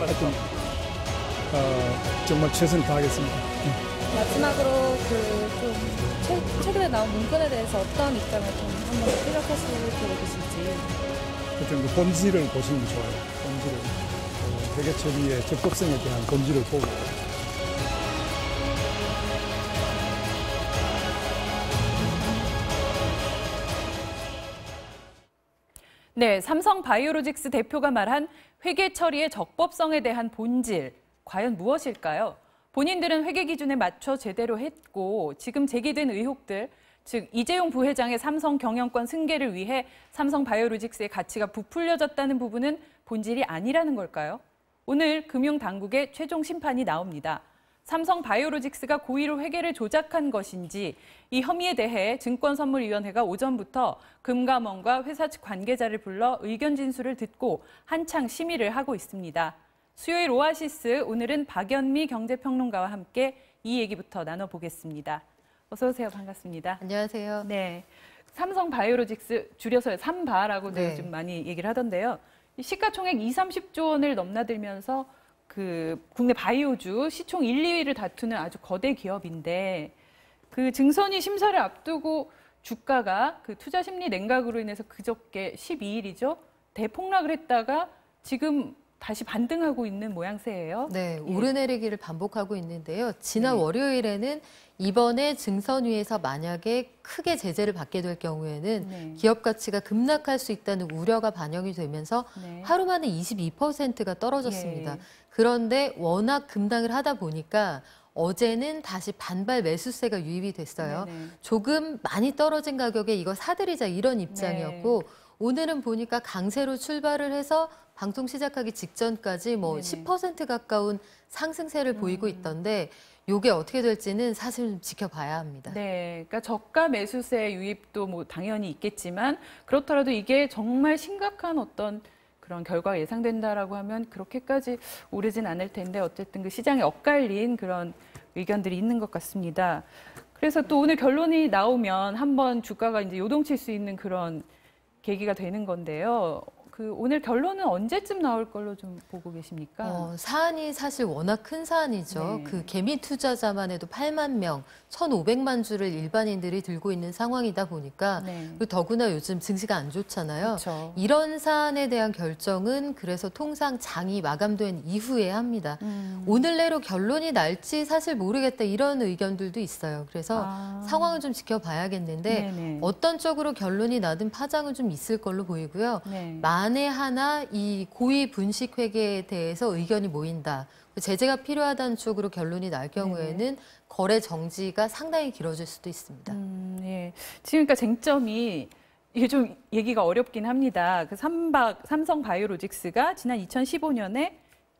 하여튼 정말 최선을 다하겠습니다. 마지막으로 좀 최근에 나온 문건에 대해서 어떤 입장을 좀 한번 피력하시고 계실지. 하여튼 그 본질을 보시면 좋아요. 본질을. 회계 처리의 적법성에 대한 본질을 보고. 네, 삼성바이오로직스 대표가 말한 회계 처리의 적법성에 대한 본질, 과연 무엇일까요? 본인들은 회계 기준에 맞춰 제대로 했고 지금 제기된 의혹들, 즉 이재용 부회장의 삼성 경영권 승계를 위해 삼성바이오로직스의 가치가 부풀려졌다는 부분은 본질이 아니라는 걸까요? 오늘 금융당국의 최종 심판이 나옵니다. 삼성바이오로직스가 고의로 회계를 조작한 것인지 이 혐의에 대해 증권선물위원회가 오전부터 금감원과 회사 측 관계자를 불러 의견 진술을 듣고 한창 심의를 하고 있습니다. 수요일 오아시스, 오늘은 박연미 경제평론가와 함께 이 얘기부터 나눠보겠습니다. 어서 오세요. 반갑습니다. 안녕하세요. 네, 삼성바이오로직스 줄여서 삼바라고도 네. 요즘 많이 얘기를 하던데요. 시가총액 30조 원을 넘나들면서 그 국내 바이오주 시총 1, 2위를 다투는 아주 거대 기업인데 그 증선이 심사를 앞두고 주가가 그 투자 심리 냉각으로 인해서 그저께 12일이죠. 대폭락을 했다가 지금 다시 반등하고 있는 모양새예요. 네, 예. 오르내리기를 반복하고 있는데요. 지난 네. 월요일에는 이번에 증선위에서 만약에 크게 제재를 받게 될 경우에는 네. 기업 가치가 급락할 수 있다는 우려가 반영이 되면서 네. 하루 만에 22%가 떨어졌습니다. 예. 그런데 워낙 급락을 하다 보니까 어제는 다시 반발 매수세가 유입이 됐어요. 네네. 조금 많이 떨어진 가격에 이거 사들이자 이런 입장이었고 오늘은 보니까 강세로 출발을 해서 방송 시작하기 직전까지 뭐 네네. 10% 가까운 상승세를 보이고 있던데 이게 어떻게 될지는 사실 좀 지켜봐야 합니다. 네, 그러니까 저가 매수세 유입도 뭐 당연히 있겠지만 그렇더라도 이게 정말 심각한 어떤 그런 결과가 예상된다라고 하면 그렇게까지 오르진 않을 텐데 어쨌든 그 시장에 엇갈린 그런 의견들이 있는 것 같습니다. 그래서 또 오늘 결론이 나오면 한번 주가가 이제 요동칠 수 있는 그런 계기가 되는 건데요. 그 오늘 결론은 언제쯤 나올 걸로 좀 보고 계십니까? 사안이 사실 워낙 큰 사안이죠. 네. 그 개미 투자자만 해도 8만 명, 1,500만 주를 일반인들이 들고 있는 상황이다 보니까 네. 그리고 더구나 요즘 증시가 안 좋잖아요. 그렇죠. 이런 사안에 대한 결정은 그래서 통상 장이 마감된 이후에 합니다. 오늘 내로 결론이 날지 사실 모르겠다 이런 의견들도 있어요. 그래서 상황을 좀 지켜봐야겠는데 네네. 어떤 쪽으로 결론이 나든 파장은 좀 있을 걸로 보이고요. 네. 만에 하나 이 고위 분식 회계에 대해서 의견이 모인다. 제재가 필요하다는 쪽으로 결론이 날 경우에는 거래 정지가 상당히 길어질 수도 있습니다. 예. 지금 그러니까 쟁점이 이게 좀 얘기가 어렵긴 합니다. 그 삼성바이오로직스가 지난 2015년에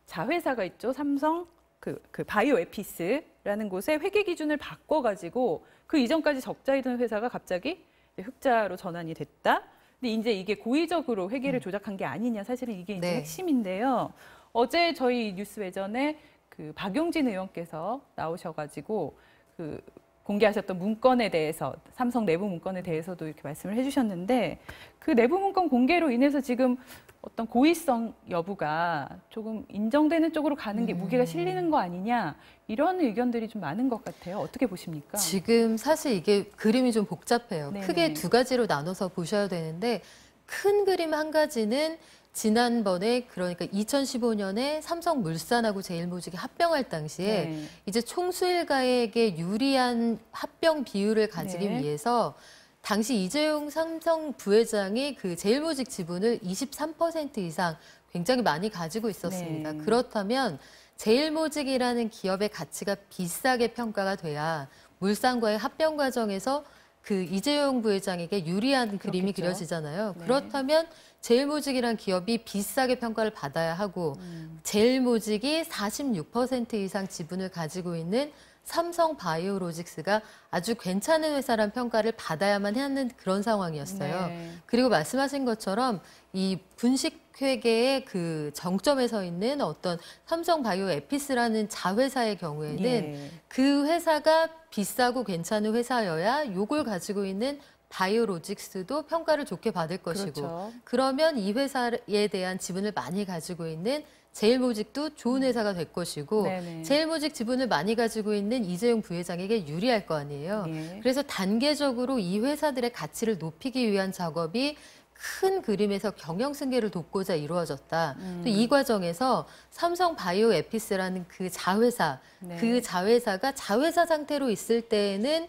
자회사가 있죠. 삼성 그 바이오에피스라는 곳에 회계 기준을 바꿔가지고 그 이전까지 적자이던 회사가 갑자기 흑자로 전환이 됐다. 근데 이제 이게 고의적으로 회계를 조작한 게 아니냐, 사실은 이게 이제 네. 핵심인데요. 어제 저희 뉴스 외전에 그 박용진 의원께서 나오셔가지고 그 공개하셨던 문건에 대해서 삼성 내부 문건에 대해서도 이렇게 말씀을 해주셨는데 그 내부 문건 공개로 인해서 지금 어떤 고의성 여부가 조금 인정되는 쪽으로 가는 게 무게가 실리는 거 아니냐 이런 의견들이 좀 많은 것 같아요. 어떻게 보십니까? 지금 사실 이게 그림이 좀 복잡해요. 네네. 크게 두 가지로 나눠서 보셔야 되는데 큰 그림 한 가지는 지난번에 그러니까 2015년에 삼성물산하고 제일모직이 합병할 당시에 네. 이제 총수일가에게 유리한 합병 비율을 가지기 네. 위해서 당시 이재용 삼성 부회장이 그 제일모직 지분을 23% 이상 굉장히 많이 가지고 있었습니다. 네. 그렇다면 제일모직이라는 기업의 가치가 비싸게 평가가 돼야 물산과의 합병 과정에서 그 이재용 부회장에게 유리한 그림이 그렇겠죠. 그려지잖아요. 네. 그렇다면 제일모직이란 기업이 비싸게 평가를 받아야 하고 제일모직이 46% 이상 지분을 가지고 있는 삼성바이오로직스가 아주 괜찮은 회사란 평가를 받아야만 하는 그런 상황이었어요. 네. 그리고 말씀하신 것처럼 이 분식회계의 그 정점에 서 있는 어떤 삼성바이오에피스라는 자회사의 경우에는 예. 그 회사가 비싸고 괜찮은 회사여야 요걸 가지고 있는 바이오로직스도 평가를 좋게 받을 것이고 그렇죠. 그러면 이 회사에 대한 지분을 많이 가지고 있는 제일모직도 좋은 회사가 될 것이고 네네. 제일모직 지분을 많이 가지고 있는 이재용 부회장에게 유리할 거 아니에요. 예. 그래서 단계적으로 이 회사들의 가치를 높이기 위한 작업이 큰 그림에서 경영 승계를 돕고자 이루어졌다. 또 이 과정에서 삼성 바이오 에피스라는 그 자회사, 네. 그 자회사가 자회사 상태로 있을 때에는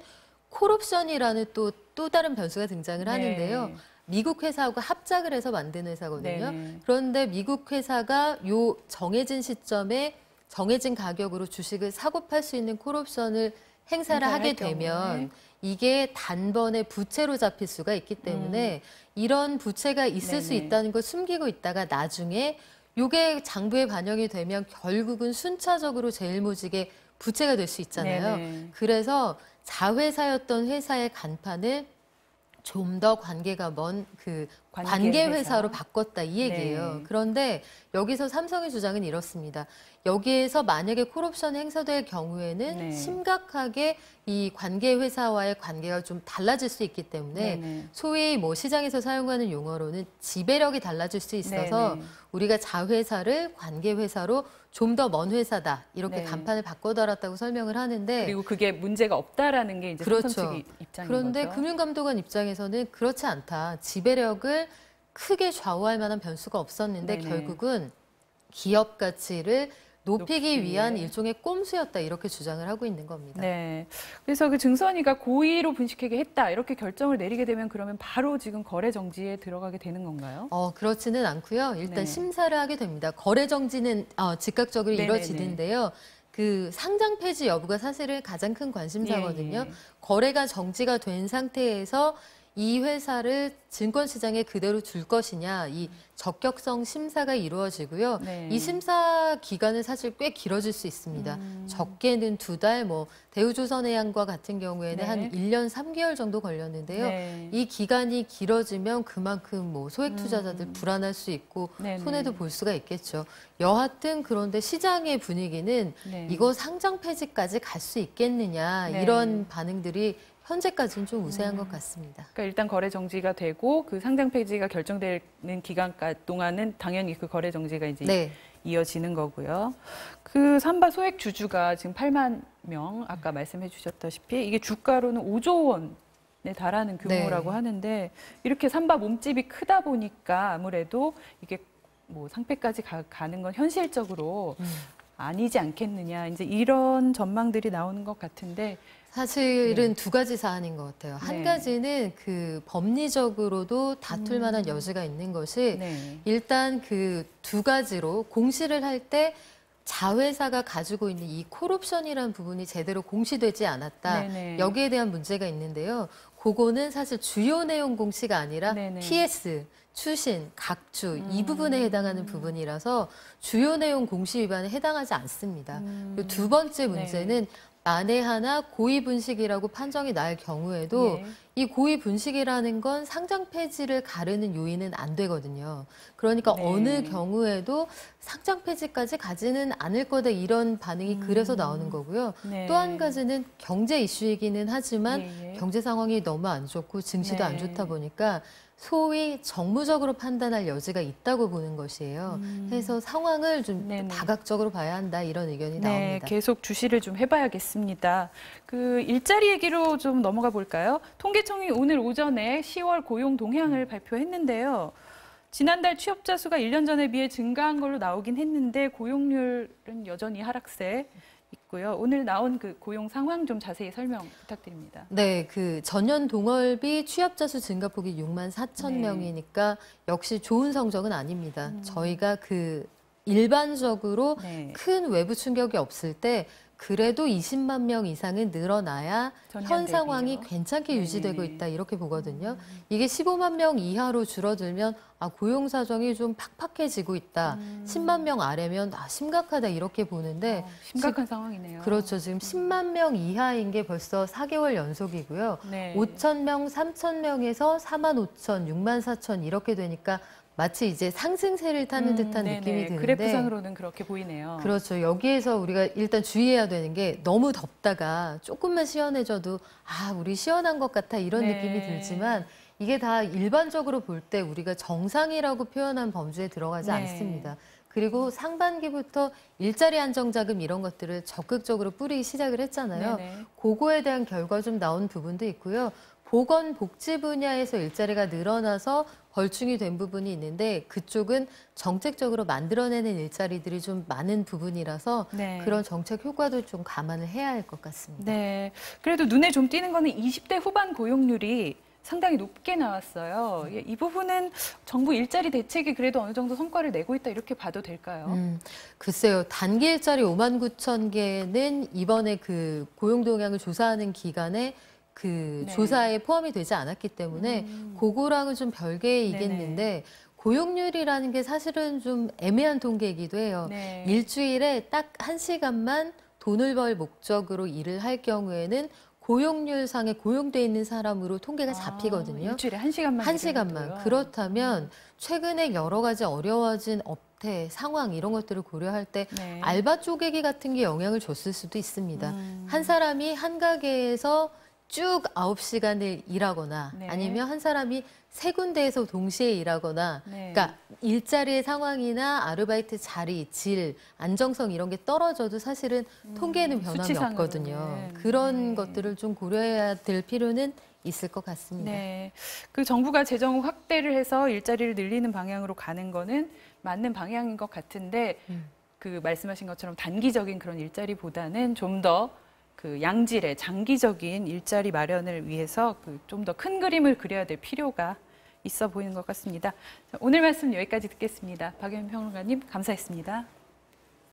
콜옵션이라는 또 다른 변수가 등장을 하는데요. 네. 미국 회사하고 합작을 해서 만든 회사거든요. 네네. 그런데 미국 회사가 요 정해진 시점에 정해진 가격으로 주식을 사고 팔 수 있는 콜옵션을 행사를 행사를 하게 할 경우에. 되면 이게 단번에 부채로 잡힐 수가 있기 때문에 이런 부채가 있을 수 네네. 있다는 걸 숨기고 있다가 나중에 요게 장부에 반영이 되면 결국은 순차적으로 제일모직의 부채가 될 수 있잖아요. 네네. 그래서 자회사였던 회사의 간판을 좀 더 관계가 먼 그 관계 회사로 바꿨다 이 얘기예요. 네. 그런데 여기서 삼성의 주장은 이렇습니다. 여기에서 만약에 콜옵션이 행사될 경우에는 네. 심각하게 이 관계 회사와의 관계가 좀 달라질 수 있기 때문에 네네. 소위 뭐 시장에서 사용하는 용어로는 지배력이 달라질 수 있어서 네네. 우리가 자회사를 관계 회사로 좀 더 먼 회사다 이렇게 네. 간판을 바꿔달았다고 설명을 하는데 그리고 그게 문제가 없다라는 게 이제 그렇죠. 삼성 측의 입장인 그런데 거죠. 금융감독원 입장에서는 그렇지 않다. 지배력을 크게 좌우할 만한 변수가 없었는데 네네. 결국은 기업 가치를 높이기 높이기 위한 위해. 일종의 꼼수였다 이렇게 주장을 하고 있는 겁니다. 네. 그래서 그 증선이가 고의로 분식회계 했다 이렇게 결정을 내리게 되면 그러면 바로 지금 거래 정지에 들어가게 되는 건가요? 그렇지는 않고요. 일단 네. 심사를 하게 됩니다. 거래 정지는 즉각적으로 네네네. 이루어지는데요. 그 상장 폐지 여부가 사실은 가장 큰 관심사거든요. 예, 예. 거래가 정지가 된 상태에서 이 회사를 증권시장에 그대로 둘 것이냐, 이 적격성 심사가 이루어지고요. 네. 이 심사 기간은 사실 꽤 길어질 수 있습니다. 적게는 2달, 대우조선해양과 같은 경우에는 네. 한 1년 3개월 정도 걸렸는데요. 네. 이 기간이 길어지면 그만큼 소액 투자자들 불안할 수 있고 네네. 손해도 볼 수가 있겠죠. 여하튼 그런데 시장의 분위기는 네. 이거 상장 폐지까지 갈 수 있겠느냐 네. 이런 반응들이 현재까지는 좀 우세한 것 같습니다. 그러니까 일단 거래 정지가 되고 그 상장 폐지가 결정되는 기간 동안은 당연히 그 거래 정지가 이제 네. 이어지는 거고요. 그 삼바 소액 주주가 지금 8만 명 아까 말씀해 주셨다시피 이게 주가로는 5조 원에 달하는 규모라고 네. 하는데 이렇게 삼바 몸집이 크다 보니까 아무래도 이게 상폐까지 가는 건 현실적으로 아니지 않겠느냐 이제 이런 전망들이 나오는 것 같은데 사실은 두 가지 사안인 것 같아요. 한 네. 가지는 그 법리적으로도 다툴 만한 여지가 있는 것이 네. 일단 그 두 가지로 공시를 할 때 자회사가 가지고 있는 이 콜옵션이라는 부분이 제대로 공시되지 않았다. 네네. 여기에 대한 문제가 있는데요. 그거는 사실 주요 내용 공시가 아니라 네네. PS, 추신, 각주 이 부분에 해당하는 부분이라서 주요 내용 공시 위반에 해당하지 않습니다. 그리고 두 번째 문제는 만에 하나 고의 분식이라고 판정이 날 경우에도 예. 이 고의 분식이라는 건 상장 폐지를 가르는 요인은 안 되거든요. 그러니까 네. 어느 경우에도 상장 폐지까지 가지는 않을 거다 이런 반응이 그래서 나오는 거고요. 네. 또 한 가지는 경제 이슈이기는 하지만 예, 예. 경제 상황이 너무 안 좋고 증시도 안 네. 좋다 보니까 소위 정무적으로 판단할 여지가 있다고 보는 것이에요. 그래서 상황을 좀 네네. 다각적으로 봐야 한다 이런 의견이 네, 나옵니다. 계속 주시를 좀 해봐야겠습니다. 그 일자리 얘기로 좀 넘어가 볼까요? 통계청이 오늘 오전에 10월 고용 동향을 발표했는데요. 지난달 취업자 수가 1년 전에 비해 증가한 걸로 나오긴 했는데 고용률은 여전히 하락세 있고요. 오늘 나온 그 고용 상황 좀 자세히 설명 부탁드립니다. 네, 그 전년 동월비 취업자 수 증가폭이 6만 4천 네. 명이니까 역시 좋은 성적은 아닙니다. 저희가 그 일반적으로 네. 큰 외부 충격이 없을 때 그래도 20만 명 이상은 늘어나야 전년 현 상황이 대비요? 괜찮게 네. 유지되고 있다 이렇게 보거든요. 이게 15만 명 이하로 줄어들면 고용 사정이 좀 팍팍해지고 있다. 10만 명 아래면 심각하다 이렇게 보는데 심각한 상황이네요. 그렇죠. 지금 10만 명 이하인 게 벌써 4개월 연속이고요. 네. 5천 명, 3천 명에서 4만 5천, 6만 4천 이렇게 되니까 마치 이제 상승세를 타는 듯한 네네. 느낌이 드는데 그래프상으로는 그렇게 보이네요. 그렇죠. 여기에서 우리가 일단 주의해야 되는 게 너무 덥다가 조금만 시원해져도 우리 시원한 것 같아 이런 네. 느낌이 들지만 이게 다 일반적으로 볼 때 우리가 정상이라고 표현한 범주에 들어가지 네. 않습니다. 그리고 상반기부터 일자리 안정자금 이런 것들을 적극적으로 뿌리기 시작을 했잖아요. 네네. 그거에 대한 결과 좀 나온 부분도 있고요. 보건복지 분야에서 일자리가 늘어나서 벌충이 된 부분이 있는데 그쪽은 정책적으로 만들어내는 일자리들이 좀 많은 부분이라서 네. 그런 정책 효과도 좀 감안을 해야 할 것 같습니다. 네. 그래도 눈에 좀 띄는 거는 20대 후반 고용률이 상당히 높게 나왔어요. 이 부분은 정부 일자리 대책이 그래도 어느 정도 성과를 내고 있다 이렇게 봐도 될까요? 글쎄요. 단기 일자리 5만 9천 개는 이번에 그 고용 동향을 조사하는 기간에 그 네. 조사에 포함이 되지 않았기 때문에 그거랑은 좀 별개이겠는데 고용률이라는 게 사실은 좀 애매한 통계이기도 해요. 네. 일주일에 딱 1시간만 돈을 벌 목적으로 일을 할 경우에는 고용률상에 고용돼 있는 사람으로 통계가 잡히거든요. 일주일에 1시간만. 한 시간만. 그렇다면 최근에 여러 가지 어려워진 업태, 상황 이런 것들을 고려할 때 네. 알바 쪼개기 같은 게 영향을 줬을 수도 있습니다. 한 사람이 한 가게에서 쭉 9시간을 일하거나 네. 아니면 한 사람이 세 군데에서 동시에 일하거나 네. 그러니까 일자리의 상황이나 아르바이트 자리, 질, 안정성 이런 게 떨어져도 사실은 통계에는 변함이 수치상으로는. 없거든요. 그런 네. 것들을 좀 고려해야 될 필요는 있을 것 같습니다. 네. 그 정부가 재정 확대를 해서 일자리를 늘리는 방향으로 가는 거는 맞는 방향인 것 같은데 그 말씀하신 것처럼 단기적인 그런 일자리보다는 좀 더 그 양질의 장기적인 일자리 마련을 위해서 그 좀 더 큰 그림을 그려야 될 필요가 있어 보이는 것 같습니다. 자, 오늘 말씀 여기까지 듣겠습니다. 박예민 평론가님 감사했습니다.